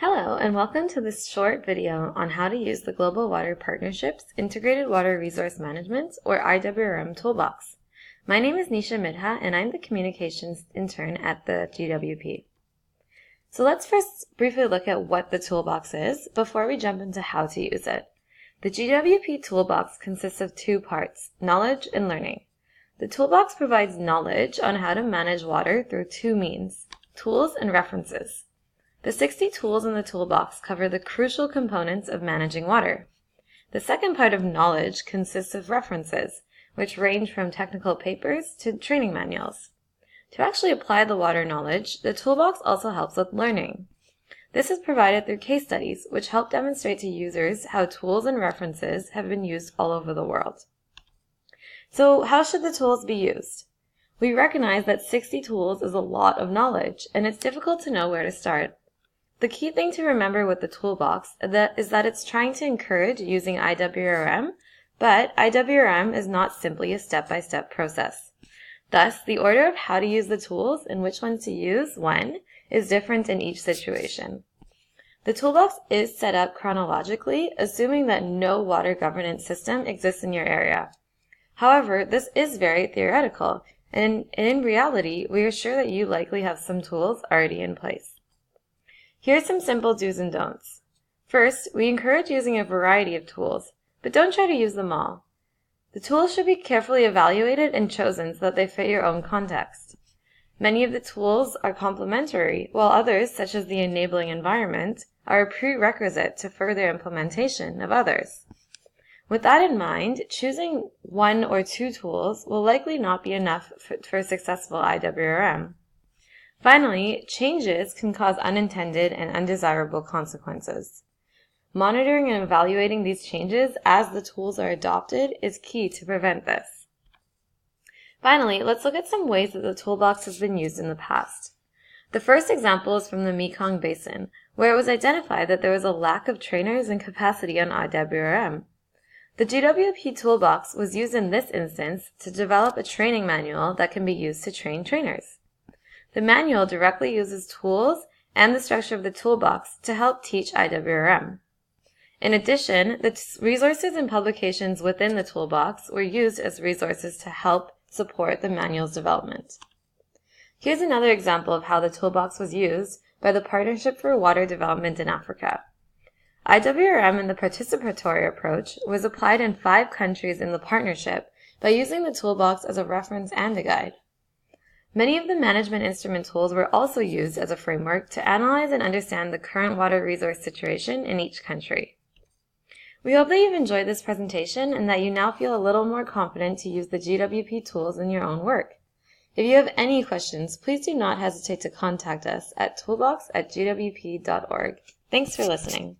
Hello, and welcome to this short video on how to use the Global Water Partnership's Integrated Water Resource Management, or IWRM Toolbox. My name is Nisha Midha, and I'm the Communications Intern at the GWP. So let's first briefly look at what the Toolbox is before we jump into how to use it. The GWP Toolbox consists of two parts, knowledge and learning. The Toolbox provides knowledge on how to manage water through two means, tools and references. The 60 tools in the toolbox cover the crucial components of managing water. The second part of knowledge consists of references, which range from technical papers to training manuals. To actually apply the water knowledge, the toolbox also helps with learning. This is provided through case studies, which help demonstrate to users how tools and references have been used all over the world. So how should the tools be used? We recognize that 60 tools is a lot of knowledge, and it's difficult to know where to start. The key thing to remember with the toolbox is that it's trying to encourage using IWRM, but IWRM is not simply a step-by-step process. Thus, the order of how to use the tools and which ones to use when is different in each situation. The toolbox is set up chronologically, assuming that no water governance system exists in your area. However, this is very theoretical, and in reality, we are sure that you likely have some tools already in place. Here are some simple do's and don'ts. First, we encourage using a variety of tools, but don't try to use them all. The tools should be carefully evaluated and chosen so that they fit your own context. Many of the tools are complementary, while others, such as the enabling environment, are a prerequisite to further implementation of others. With that in mind, choosing one or two tools will likely not be enough for successful IWRM. Finally, changes can cause unintended and undesirable consequences. Monitoring and evaluating these changes as the tools are adopted is key to prevent this. Finally, let's look at some ways that the toolbox has been used in the past. The first example is from the Mekong Basin, where it was identified that there was a lack of trainers and capacity on IWRM. The GWP Toolbox was used in this instance to develop a training manual that can be used to train trainers. The manual directly uses tools and the structure of the toolbox to help teach IWRM. In addition, the resources and publications within the toolbox were used as resources to help support the manual's development. Here's another example of how the toolbox was used by the Partnership for Water Development in Africa. IWRM in the participatory approach was applied in 5 countries in the partnership by using the toolbox as a reference and a guide. Many of the management instrument tools were also used as a framework to analyze and understand the current water resource situation in each country. We hope that you've enjoyed this presentation and that you now feel a little more confident to use the GWP tools in your own work. If you have any questions, please do not hesitate to contact us at toolbox@gwp.org. Thanks for listening.